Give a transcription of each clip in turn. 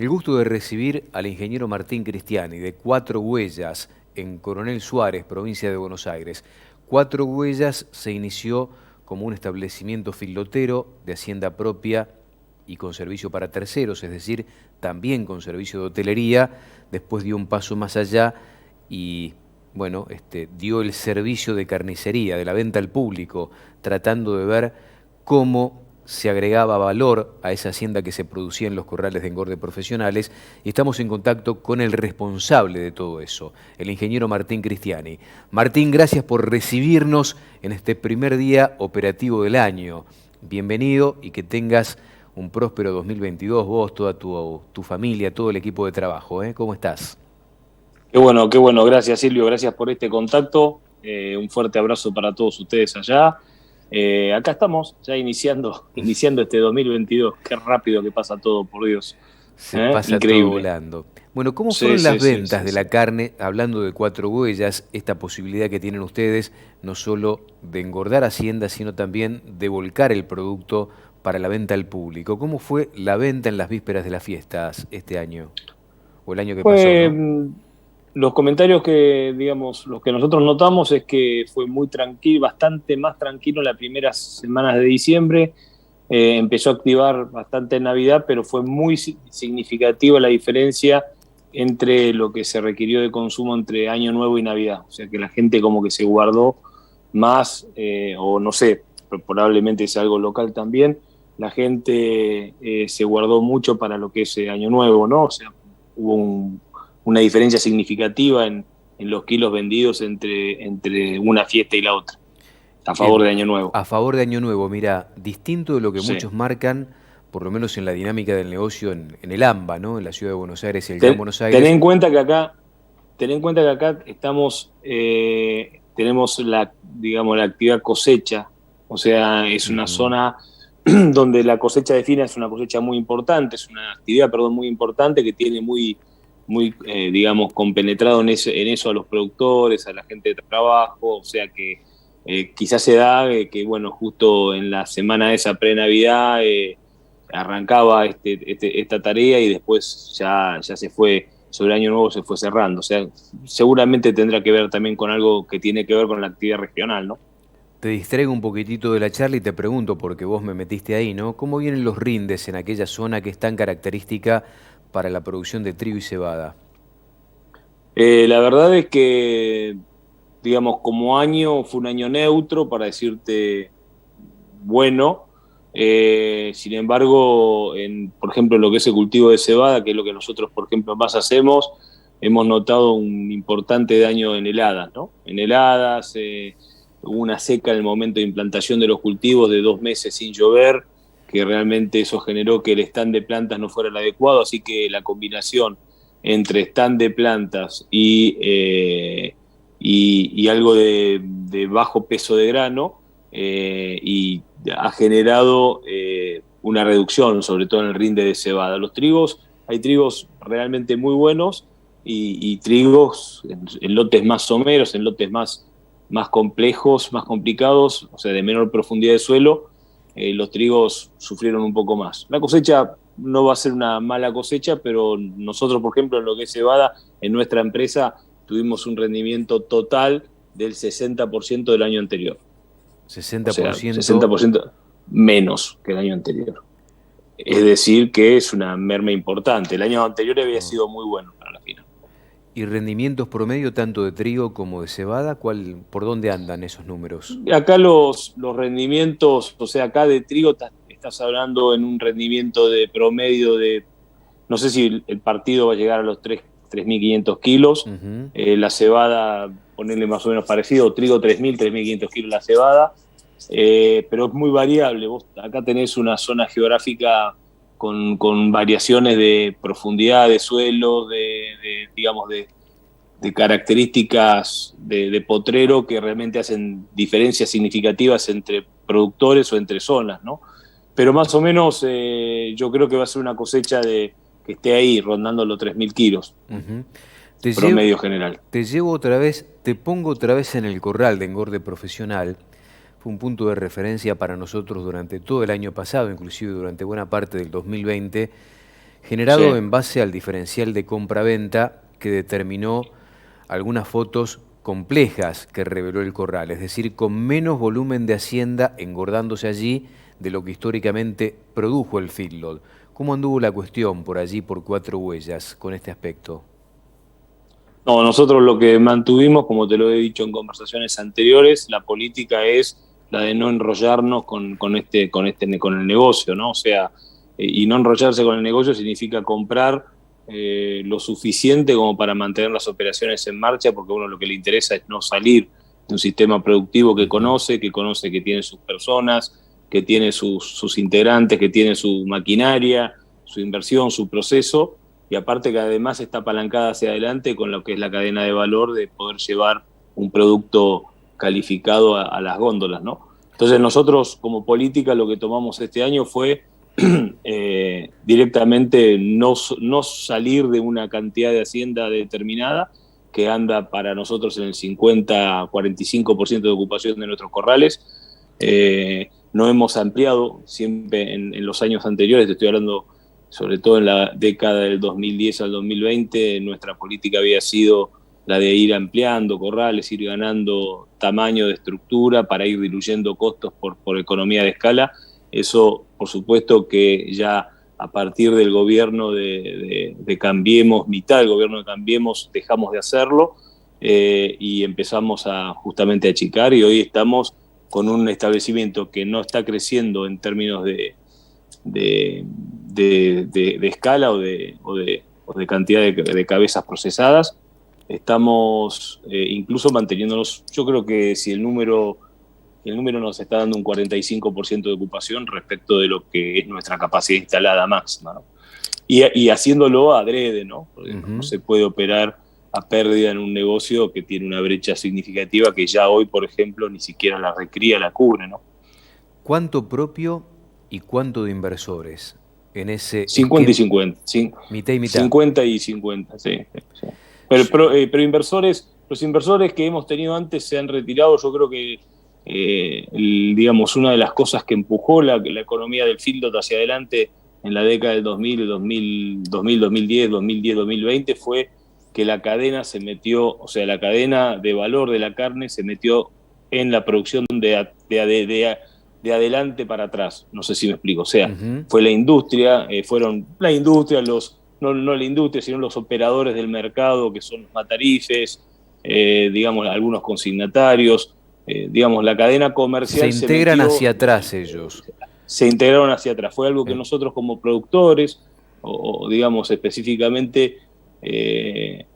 El gusto de recibir al ingeniero Martín Cristiani, de Cuatro Huellas, en Coronel Suárez, provincia de Buenos Aires. Cuatro Huellas se inició como un establecimiento filotero de hacienda propia y con servicio para terceros, es decir, también con servicio de hotelería. Después dio un paso más allá y, bueno, dio el servicio de carnicería, de la venta al público, tratando de ver cómo se agregaba valor a esa hacienda que se producía en los corrales de engorde profesionales, y estamos en contacto con el responsable de todo eso, el ingeniero Martín Cristiani. Martín, gracias por recibirnos en este primer día operativo del año. Bienvenido y que tengas un próspero 2022, vos, toda tu familia, todo el equipo de trabajo. ¿Cómo estás? Qué bueno, gracias Silvio, gracias por este contacto. Un fuerte abrazo para todos ustedes allá. Acá estamos, ya iniciando este 2022. Qué rápido que pasa todo, por Dios. Se pasa todo Increíble. volando. Bueno, ¿cómo Sí, fueron las sí, sí, ventas sí, de sí. la carne, hablando de Cuatro Huellas, esta posibilidad que tienen ustedes, no solo de engordar haciendas, sino también de volcar el producto para la venta al público? ¿Cómo fue la venta en las vísperas de las fiestas este año? O el año que pasó, Fue, ¿no? los comentarios que, digamos, los que nosotros notamos es que fue muy tranquilo, bastante más tranquilo las primeras semanas de diciembre. Empezó a activar bastante en Navidad, pero fue muy significativa la diferencia entre lo que se requirió de consumo entre Año Nuevo y Navidad. O sea que la gente como que se guardó más, o no sé, probablemente es algo local también, la gente se guardó mucho para lo que es Año Nuevo, ¿no? O sea, hubo una diferencia significativa en los kilos vendidos entre una fiesta y la otra, a favor En- de Año Nuevo. a favor de Año Nuevo, mira, distinto de lo que Sí. muchos marcan, por lo menos en la dinámica del negocio en el AMBA, ¿no? En la ciudad de Buenos Aires y el Gran Ten, Buenos ten Aires. en cuenta que acá, ten en cuenta que acá estamos, tenemos la, digamos, la actividad cosecha, o sea, es una Ujú. zona donde la cosecha de fina es una cosecha muy importante, es una actividad, perdón, muy importante que tiene muy digamos, compenetrado en eso a los productores, a la gente de trabajo, o sea que quizás se da que, bueno, justo en la semana esa pre-Navidad arrancaba esta tarea y después ya se fue, sobre Año Nuevo se fue cerrando, o sea, seguramente tendrá que ver también con algo que tiene que ver con la actividad regional, ¿no? Te distraigo un poquitito de la charla y te pregunto, porque vos me metiste ahí, ¿no? ¿Cómo vienen los rindes en aquella zona que es tan característica para la producción de trigo y cebada? La verdad es que, digamos, como año fue un año neutro, para decirte bueno. Sin embargo, por ejemplo, lo que es el cultivo de cebada, que es lo que nosotros, por ejemplo, más hacemos, hemos notado un importante daño en heladas, ¿no? En heladas, hubo una seca en el momento de implantación de los cultivos de 2 meses sin llover, que realmente eso generó que el stand de plantas no fuera el adecuado, así que la combinación entre stand de plantas y algo de bajo peso de grano, y ha generado una reducción, sobre todo en el rinde de cebada. Los trigos, hay trigos realmente muy buenos y trigos en lotes más someros, en lotes más complejos, más complicados, o sea, de menor profundidad de suelo. Los trigos sufrieron un poco más. La cosecha no va a ser una mala cosecha, pero nosotros, por ejemplo, en lo que es cebada, en nuestra empresa tuvimos un rendimiento total del 60% del año anterior. O sea, 60%. 60% menos que el año anterior. Es decir, que es una merma importante. El año anterior había Oh. sido muy bueno para la final. ¿Y rendimientos promedio tanto de trigo como de cebada? ¿Por dónde andan esos números? Acá los rendimientos, o sea, acá de trigo estás hablando en un rendimiento de promedio de, no sé si el partido va a llegar a los 3.500 kilos. Ujú. La cebada, ponerle más o menos parecido, trigo 3.500 kilos la cebada. Pero es muy variable. Vos acá tenés una zona geográfica con variaciones de profundidad de suelo, digamos, de características de potrero que realmente hacen diferencias significativas entre productores o entre zonas, ¿no? Pero más o menos yo creo que va a ser una cosecha que esté ahí, rondando los 3.000 kilos, Ujú. Te llevo, promedio general. te llevo otra vez, te pongo otra vez en el corral de engorde profesional. Fue un punto de referencia para nosotros durante todo el año pasado, inclusive durante buena parte del 2020. generado Sí. en base al diferencial de compra-venta que determinó algunas fotos complejas que reveló el corral, es decir, con menos volumen de hacienda engordándose allí de lo que históricamente produjo el feedlot. ¿Cómo anduvo la cuestión por allí, por Cuatro Huellas, con este aspecto? No, nosotros lo que mantuvimos, como te lo he dicho en conversaciones anteriores, la política es la de no enrollarnos con el negocio, ¿no? O sea, y no enrollarse con el negocio significa comprar lo suficiente como para mantener las operaciones en marcha, porque a uno lo que le interesa es no salir de un sistema productivo Ujú. que conoce que tiene sus personas, que tiene sus integrantes, que tiene su maquinaria, su inversión, su proceso, y aparte que además está apalancada hacia adelante con lo que es la cadena de valor de poder llevar un producto calificado a las góndolas, ¿no? Entonces nosotros como política lo que tomamos este año fue directamente no salir de una cantidad de hacienda determinada que anda para nosotros en el 50-45% de ocupación de nuestros corrales. No hemos ampliado siempre en los años anteriores, te estoy hablando sobre todo en la década del 2010 al 2020, nuestra política había sido la de ir ampliando corrales, ir ganando tamaño de estructura para ir diluyendo costos por economía de escala. Eso, por supuesto, que ya a partir del gobierno de Cambiemos, mitad del gobierno de Cambiemos, dejamos de hacerlo y empezamos a justamente a achicar, y hoy estamos con un establecimiento que no está creciendo en términos de escala o de cantidad de cabezas procesadas. Estamos incluso manteniéndonos, yo creo que si el número nos está dando un 45% de ocupación respecto de lo que es nuestra capacidad instalada máxima, ¿no? Y haciéndolo adrede, ¿no? Porque no Ujú. se puede operar a pérdida en un negocio que tiene una brecha significativa que ya hoy, por ejemplo, ni siquiera la recría la cubre, ¿no? ¿Cuánto propio y cuánto de inversores en ese 50 y esquema? 50, Mitad y mitad. 50 y 50, sí. Sí. Pero los inversores que hemos tenido antes se han retirado. Yo creo que, digamos, una de las cosas que empujó la economía del feedlot hacia adelante en la década del 2010, 2020, fue que la cadena se metió, o sea, la cadena de valor de la carne se metió en la producción de adelante para atrás. No sé si me explico. O sea, Ujú. fue la industria, fueron la industria, no la industria, sino los operadores del mercado, que son los matarifes, digamos, algunos consignatarios, digamos, la cadena Se comercial integran hacia atrás ellos. se integraron hacia atrás. Fue algo que Eh, nosotros como productores, o digamos específicamente, eh,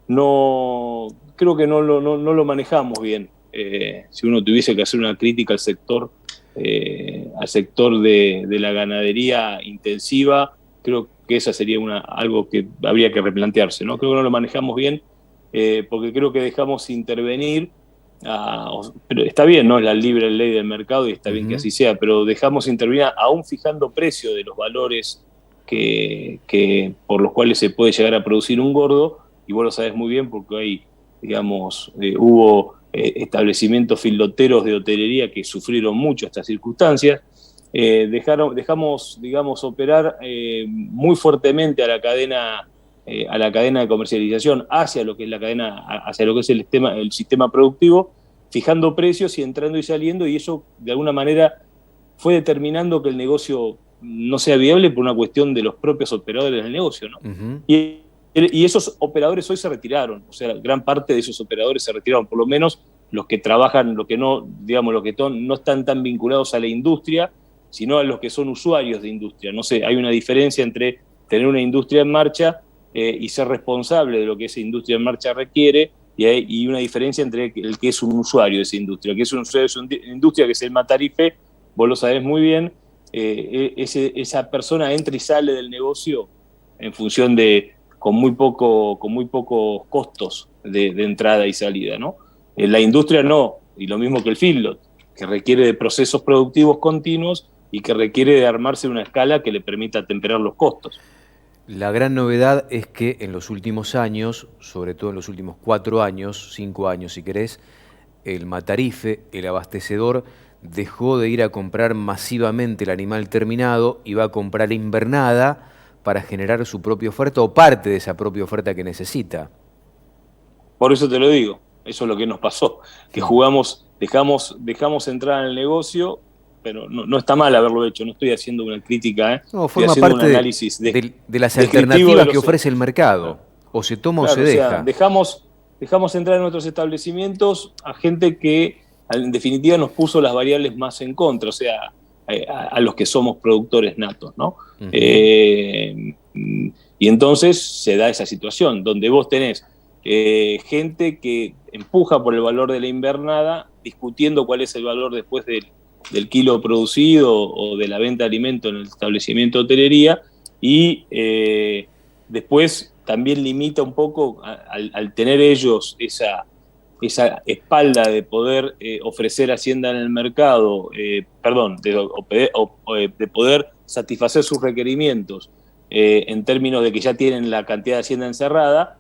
no, creo que no lo manejamos bien. Si uno tuviese que hacer una crítica al sector de la ganadería intensiva, creo que esa sería algo que habría que replantearse, ¿no? Creo que no lo manejamos bien, porque creo que dejamos intervenir, pero está bien, ¿no? Es la libre ley del mercado y está bien que ujú. así sea, pero dejamos intervenir aún fijando precio de los valores por los cuales se puede llegar a producir un gordo, y vos lo sabés muy bien porque hay, digamos, hubo establecimientos filoteros de hotelería que sufrieron mucho estas circunstancias. Dejamos, digamos, operar muy fuertemente a la cadena de comercialización hacia lo que es la cadena, hacia lo que es el sistema productivo, fijando precios y entrando y saliendo, y eso de alguna manera fue determinando que el negocio no sea viable por una cuestión de los propios operadores del negocio, ¿no? Ujú. Y esos operadores hoy se retiraron, o sea, gran parte de esos operadores se retiraron, por lo menos los que trabajan, los que no, digamos, los que no están tan vinculados a la industria, sino a los que son usuarios de industria. No sé, hay una diferencia entre tener una industria en marcha y ser responsable de lo que esa industria en marcha requiere, y una diferencia entre el que es un usuario de esa industria, que es un usuario de esa industria, que es el matarife, vos lo sabés muy bien, esa persona entra y sale del negocio en función de, con muy pocos costos de entrada y salida, ¿no? La industria no, y lo mismo que el feedlot, que requiere de procesos productivos continuos y que requiere de armarse una escala que le permita temperar los costos. La gran novedad es que en los últimos años, sobre todo en los últimos 4 años, 5 años si querés, el matarife, el abastecedor, dejó de ir a comprar masivamente el animal terminado y va a comprar invernada para generar su propia oferta o parte de esa propia oferta que necesita. Por eso te lo digo, eso es lo que nos pasó, que dejamos entrar en el negocio, pero no está mal haberlo hecho, no estoy haciendo una crítica, No, estoy forma haciendo un parte análisis de las descriptivo alternativas de que los... ofrece el mercado. Claro, O se toma o se claro, o sea, deja. dejamos entrar en nuestros establecimientos a gente que en definitiva nos puso las variables más en contra, o sea, a los que somos productores natos, ¿no? Ujú. Y entonces se da esa situación, donde vos tenés gente que empuja por el valor de la invernada, discutiendo cuál es el valor después del kilo producido o de la venta de alimento en el establecimiento de hotelería, y después también limita un poco al tener ellos esa espalda de poder ofrecer Hacienda en el mercado, de poder satisfacer sus requerimientos en términos de que ya tienen la cantidad de Hacienda encerrada,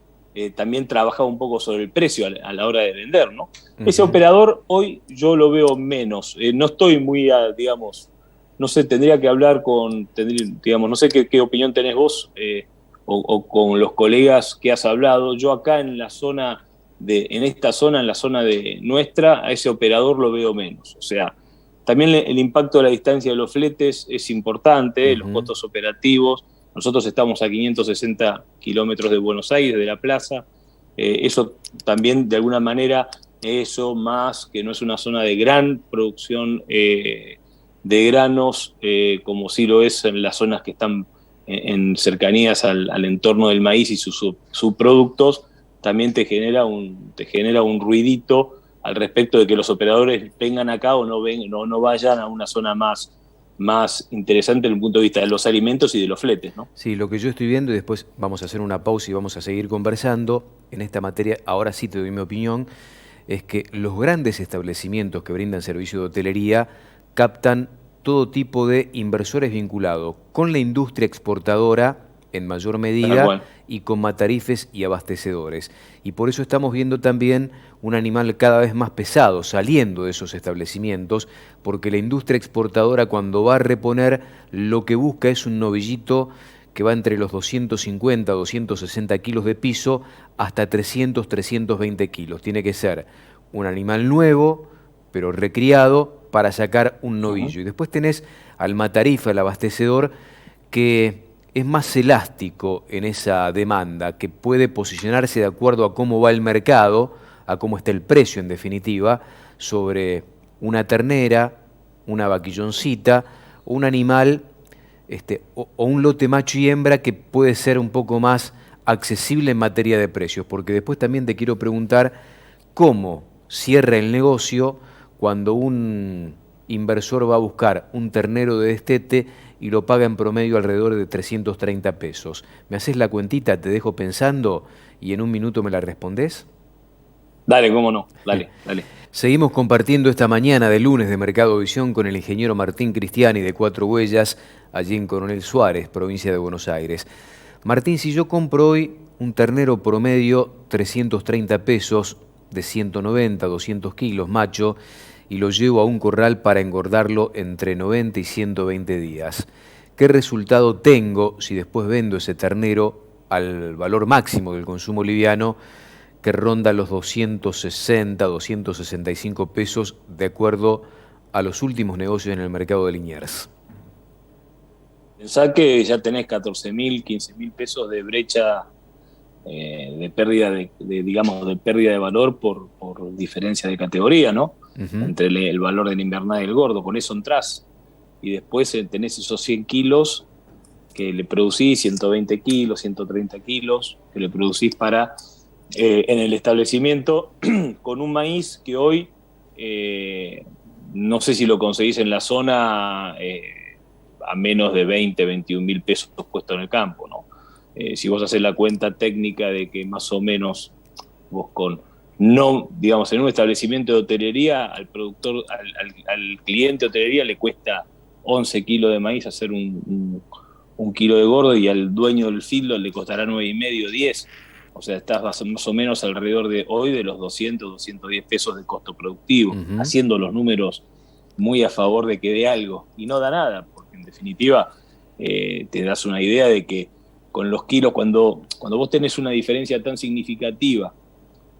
también trabajaba un poco sobre el precio a la hora de vender, ¿no? Ese Ujú. operador hoy yo lo veo menos. No estoy muy, digamos, no sé, tendría que hablar digamos, no sé qué opinión tenés vos o con los colegas que has hablado. Yo acá en la zona en la zona de nuestra, a ese operador lo veo menos. O sea, también el impacto de la distancia de los fletes es importante, los Ujú. costos operativos. Nosotros estamos a 560 kilómetros de Buenos Aires, de la plaza. Eso también, de alguna manera, eso más que no es una zona de gran producción de granos, como sí lo es en las zonas que están en cercanías al entorno del maíz y sus subproductos, también te genera un ruidito al respecto de que los operadores vengan acá o no vayan a una zona más interesante desde el punto de vista de los alimentos y de los fletes, ¿no? Sí, lo que yo estoy viendo, y después vamos a hacer una pausa y vamos a seguir conversando en esta materia, ahora sí te doy mi opinión, es que los grandes establecimientos que brindan servicio de hotelería captan todo tipo de inversores vinculados con la industria exportadora en mayor Tal medida cual. y con matarifes y abastecedores. Y por eso estamos viendo también un animal cada vez más pesado saliendo de esos establecimientos, porque la industria exportadora cuando va a reponer lo que busca es un novillito que va entre los 250, 260 kilos de piso hasta 300, 320 kilos. Tiene que ser un animal nuevo, pero recriado para sacar un Uh-huh. novillo. Y después tenés al matarife, al abastecedor, que es más elástico en esa demanda, que puede posicionarse de acuerdo a cómo va el mercado, a cómo está el precio en definitiva, sobre una ternera, una vaquilloncita, o un animal o un lote macho y hembra que puede ser un poco más accesible en materia de precios, porque después también te quiero preguntar cómo cierra el negocio cuando un inversor va a buscar un ternero de destete y lo paga en promedio alrededor de 330 pesos. ¿Me haces la cuentita? Te dejo pensando y en un minuto me la respondés. Dale, cómo no. Dale. Seguimos compartiendo esta mañana de lunes de Mercado Visión con el ingeniero Martín Cristiani de Cuatro Huellas, allí en Coronel Suárez, provincia de Buenos Aires. Martín, si yo compro hoy un ternero promedio 330 pesos de 190, 200 kilos, macho, y lo llevo a un corral para engordarlo entre 90 y 120 días, ¿qué resultado tengo si después vendo ese ternero al valor máximo del consumo liviano, que ronda los 260, 265 pesos de acuerdo a los últimos negocios en el mercado de Liniers? Pensá que ya tenés 14.000, 15.000 pesos de brecha de pérdida digamos, de pérdida de valor por diferencia de categoría, ¿no? Ujú. Entre el valor del invernal y el gordo. Con eso entrás. Y después tenés esos 100 kilos que le producís, 120 kilos, 130 kilos, que le producís en el establecimiento con un maíz que hoy no sé si lo conseguís en la zona a menos de 20, 21.000 pesos puesto en el campo, ¿no? Si vos haces la cuenta técnica de que más o menos vos no, digamos, en un establecimiento de hotelería, al productor, al cliente de hotelería le cuesta 11 kilos de maíz hacer un kilo de gordo y al dueño del filo le costará 9,5, 10. O sea, estás más o menos alrededor de hoy de los 200, 210 pesos de costo productivo, Ujú. haciendo los números muy a favor de que dé algo. Y no da nada, porque en definitiva te das una idea de que con los kilos, cuando vos tenés una diferencia tan significativa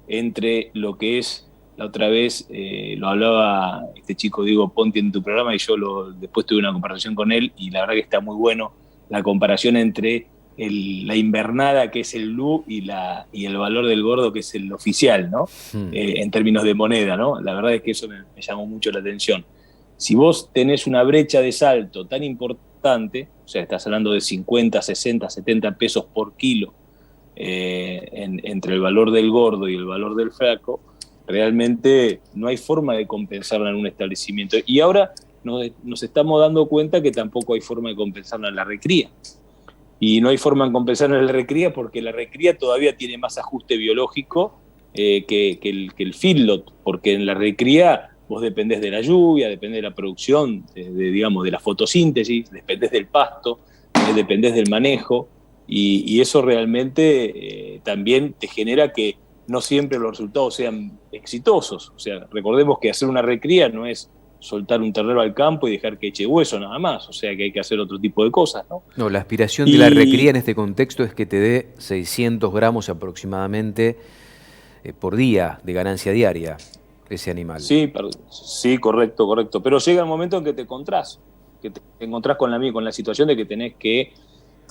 entre lo que es, la otra vez lo hablaba este chico Diego Ponti en tu programa, y yo después tuve una conversación con él, y la verdad que está muy bueno la comparación entre la invernada, que es el LU, y el valor del gordo, que es el oficial, ¿no? En términos de moneda, ¿no? La verdad es que eso me llamó mucho la atención. Si vos tenés una brecha de salto tan importante, o sea, estás hablando de 50, 60, 70 pesos por kilo entre el valor del gordo y el valor del flaco, realmente no hay forma de compensarla en un establecimiento. Y ahora nos estamos dando cuenta que tampoco hay forma de compensarla en la recría. Y no hay forma de compensarla en la recría porque la recría todavía tiene más ajuste biológico que el feedlot, porque en la recría vos dependés de la lluvia, dependés de la producción, digamos, de la fotosíntesis, dependés del pasto, dependés del manejo, y eso realmente también te genera que no siempre los resultados sean exitosos. O sea, recordemos que hacer una recría no es soltar un ternero al campo y dejar que eche hueso nada más, o sea que hay que hacer otro tipo de cosas, ¿no? No, la aspiración de la recría en este contexto es que te dé 600 gramos aproximadamente por día de ganancia diaria ese animal. Sí, correcto. Pero llega el momento en que te encontrás con la situación de que tenés que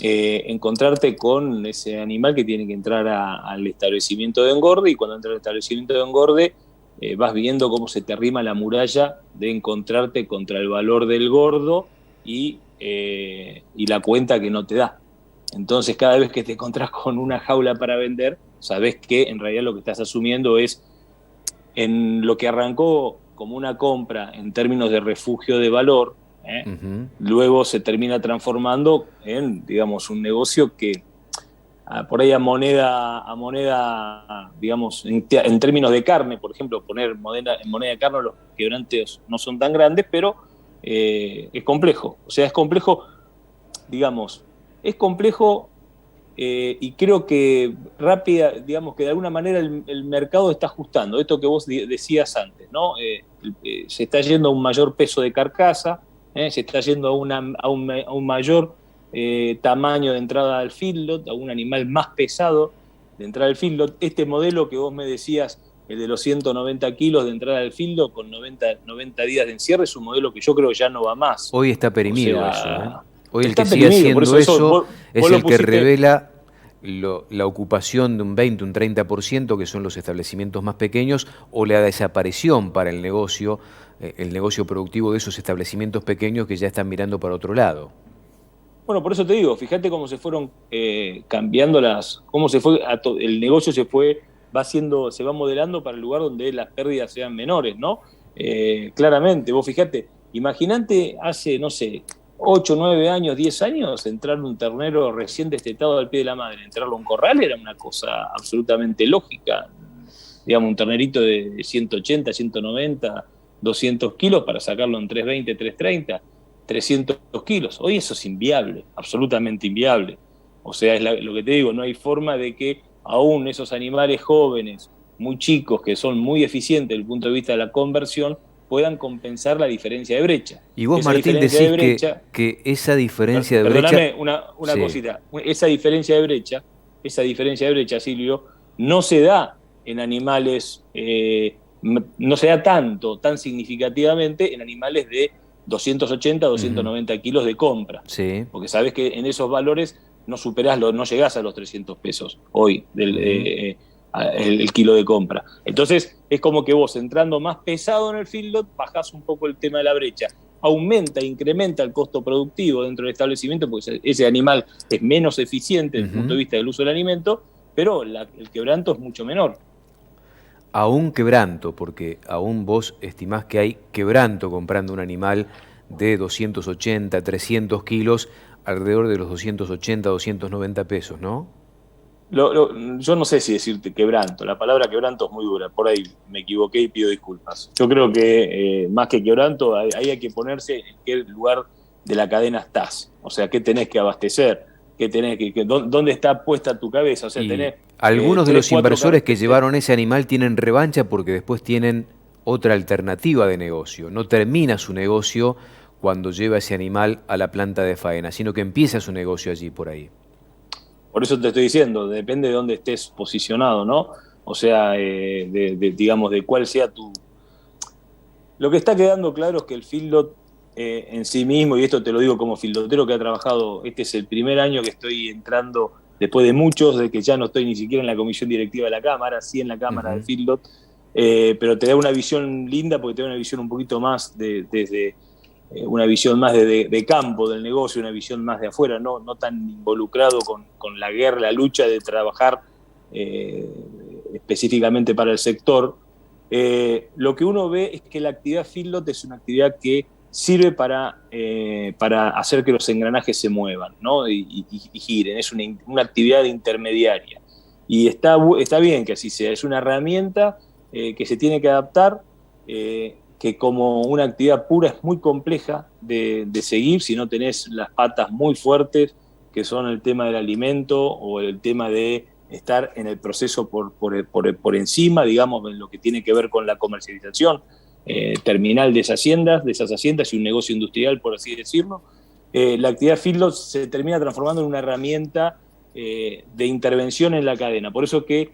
encontrarte con ese animal que tiene que entrar al establecimiento de engorde, y cuando entra al establecimiento de engorde vas viendo cómo se te arrima la muralla de encontrarte contra el valor del gordo y la cuenta que no te da. Entonces, cada vez que te encontrás con una jaula para vender, sabés que en realidad lo que estás asumiendo es, en lo que arrancó como una compra en términos de refugio de valor, luego se termina transformando en, digamos, un negocio que por ahí a moneda, digamos, en términos de carne, por ejemplo, poner en moneda de carne, los quebrantes no son tan grandes, pero es complejo. O sea, es complejo, digamos, y creo que digamos que de alguna manera el mercado está ajustando. Esto que vos decías antes, ¿no? Se está yendo a un mayor peso de carcasa, se está yendo a un mayor tamaño de entrada al feedlot, a un animal más pesado de entrada al feedlot. Este modelo que vos me decías, el de los 190 kilos de entrada al feedlot con 90 días de encierre, es un modelo que yo creo que ya no va más. Hoy está perimido eso, Hoy el que está sigue haciendo eso es vos el que revela la ocupación de un 20, un 30%, que son los establecimientos más pequeños, o la desaparición para el negocio productivo de esos establecimientos pequeños que ya están mirando para otro lado. Bueno, por eso te digo, fíjate cómo se fueron cambiando cómo se fue, el negocio se va modelando para el lugar donde las pérdidas sean menores, ¿no? Claramente, vos fíjate, imaginate hace, no sé, 8, 9 años, 10 años, entrar un ternero recién destetado al pie de la madre, entrarlo a un corral era una cosa absolutamente lógica. Digamos, un ternerito de 180, 190, 200 kilos para sacarlo en 320, 330, 300 kilos. Hoy eso es inviable, absolutamente inviable. O sea, es lo que te digo, no hay forma de que aún esos animales jóvenes, muy chicos, que son muy eficientes desde el punto de vista de la conversión, puedan compensar la diferencia de brecha. Y vos, Martín, decís que esa diferencia de brecha... Perdóname una cosita. Esa diferencia de brecha, Silvio, no se da en animales, no se da tan significativamente en animales de 280, 290 kilos de compra. Sí. Porque sabés que en esos valores no llegás a los 300 pesos hoy el kilo de compra. Entonces es como que vos, entrando más pesado en el feedlot, bajás un poco el tema de la brecha, incrementa el costo productivo dentro del establecimiento, porque ese animal es menos eficiente desde el punto de vista del uso del alimento, pero el quebranto es mucho menor. Aún quebranto, porque aún vos estimás que hay quebranto comprando un animal de 280, 300 kilos, alrededor de los 280, 290 pesos, ¿no? Yo no sé si decirte quebranto, la palabra quebranto es muy dura, por ahí me equivoqué y pido disculpas. Yo creo que más que quebranto, ahí hay que ponerse en qué lugar de la cadena estás, o sea, qué tenés que abastecer, dónde está puesta tu cabeza, o sea, tenés... Algunos de los inversores que llevaron ese animal tienen revancha porque después tienen otra alternativa de negocio. No termina su negocio cuando lleva ese animal a la planta de faena, sino que empieza su negocio allí por ahí. Por eso te estoy diciendo, depende de dónde estés posicionado, ¿no? O sea, digamos, de cuál sea tu... Lo que está quedando claro es que el feedlot en sí mismo, y esto te lo digo como feedlotero que ha trabajado, este es el primer año que estoy entrando, después de muchos, de que ya no estoy ni siquiera en la comisión directiva de la Cámara, sí en la Cámara de feedlot, pero te da una visión linda porque te da una visión un poquito más desde una visión más de campo del negocio, una visión más de afuera, no tan involucrado con la guerra, la lucha de trabajar eh, específicamente para el sector. Lo que uno ve es que la actividad feedlot es una actividad que sirve para hacer que los engranajes se muevan, ¿no? y giren, es una actividad intermediaria. Y está bien que así sea, es una herramienta que se tiene que adaptar, que como una actividad pura es muy compleja de seguir si no tenés las patas muy fuertes, que son el tema del alimento o el tema de estar en el proceso por encima, digamos, en lo que tiene que ver con la comercialización terminal de esas haciendas y un negocio industrial, por así decirlo. La actividad feedlot se termina transformando en una herramienta de intervención en la cadena. Por eso que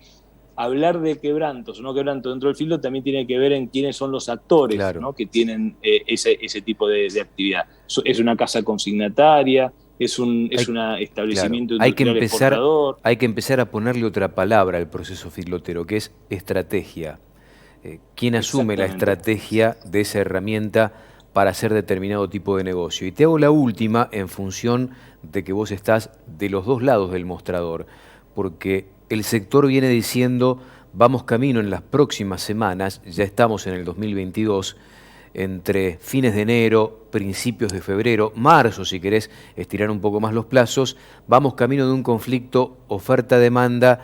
hablar de quebrantos o no quebrantos dentro del feedlot también tiene que ver en quiénes son los actores, Claro. ¿no? Que tienen ese tipo de actividad. Es una casa consignataria, es un Claro, establecimiento industrial exportador. hay que empezar a ponerle otra palabra al proceso feedlotero, que es estrategia. ¿Quién asume la Exactamente. estrategia de esa herramienta para hacer determinado tipo de negocio? Y te hago la última en función de que vos estás de los dos lados del mostrador, porque el sector viene diciendo, vamos camino en las próximas semanas, ya estamos en el 2022, entre fines de enero, principios de febrero, marzo, si querés estirar un poco más los plazos, vamos camino de un conflicto oferta-demanda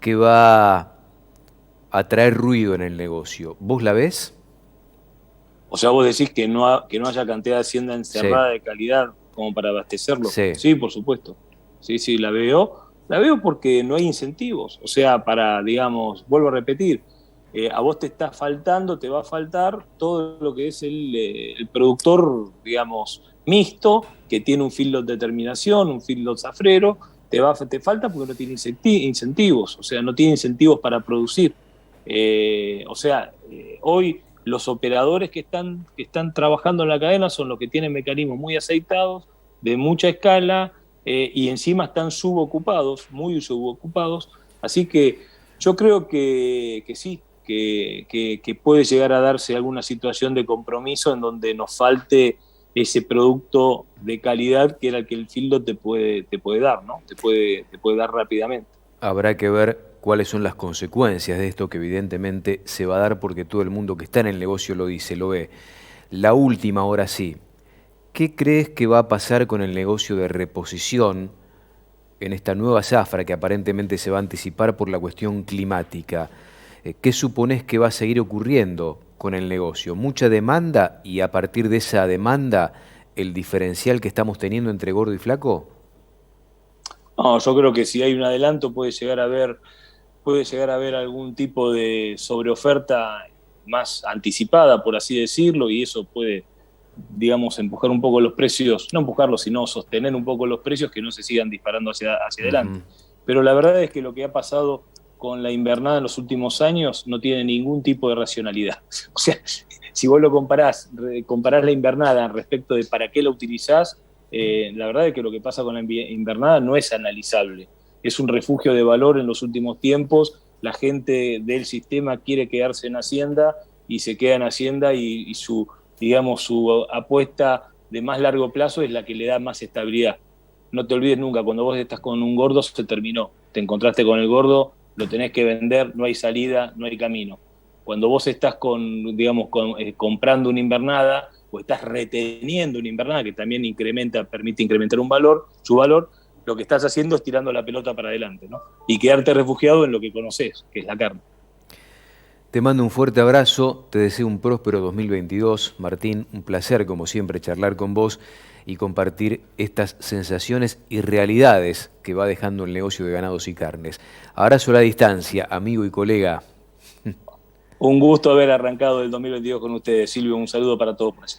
que va a traer ruido en el negocio. ¿Vos la ves? O sea, vos decís que no haya cantidad de hacienda Sí, encerrada de calidad como para abastecerlo. sí. Sí, por supuesto. Sí, sí, la veo. La veo porque no hay incentivos. O sea, digamos, vuelvo a repetir, a vos te está faltando, te va a faltar todo lo que es el productor, digamos, mixto, que tiene un feedlot de terminación, un feedlot zafrero, te falta porque no tiene incentivos, o sea, no tiene incentivos para producir. Hoy los operadores que están trabajando en la cadena son los que tienen mecanismos muy aceitados, de mucha escala, y encima están subocupados, muy subocupados. Así que yo creo que sí, que puede llegar a darse alguna situación de compromiso en donde nos falte ese producto de calidad que era el que el feedlot te puede dar, ¿no? Te puede dar rápidamente. Habrá que ver cuáles son las consecuencias de esto que evidentemente se va a dar porque todo el mundo que está en el negocio lo dice, lo ve. La última, ahora sí. ¿Qué crees que va a pasar con el negocio de reposición en esta nueva zafra que aparentemente se va a anticipar por la cuestión climática? ¿Qué suponés que va a seguir ocurriendo con el negocio? ¿Mucha demanda y a partir de esa demanda el diferencial que estamos teniendo entre gordo y flaco? No, yo creo que si hay un adelanto puede llegar a haber algún tipo de sobreoferta más anticipada, por así decirlo, y eso puede, digamos, empujar un poco los precios, no empujarlos, sino sostener un poco los precios que no se sigan disparando hacia adelante. Ujú. Pero la verdad es que lo que ha pasado con la invernada en los últimos años no tiene ningún tipo de racionalidad. O sea, si vos lo comparás la invernada respecto de para qué la utilizás, la verdad es que lo que pasa con la invernada no es analizable. Es un refugio de valor en los últimos tiempos. La gente del sistema quiere quedarse en Hacienda y se queda en Hacienda y digamos, su apuesta de más largo plazo es la que le da más estabilidad. No te olvides nunca, cuando vos estás con un gordo se terminó. Te encontraste con el gordo, lo tenés que vender, no hay salida, no hay camino. Cuando vos estás digamos, comprando una invernada o estás reteniendo una invernada que también permite incrementar su valor, lo que estás haciendo es tirando la pelota para adelante, ¿no? Y quedarte refugiado en lo que conoces, que es la carne. Te mando un fuerte abrazo, te deseo un próspero 2022. Martín, un placer como siempre charlar con vos y compartir estas sensaciones y realidades que va dejando el negocio de ganados y carnes. Abrazo a la distancia, amigo y colega. Un gusto haber arrancado el 2022 con ustedes, Silvio. Un saludo para todos por allá.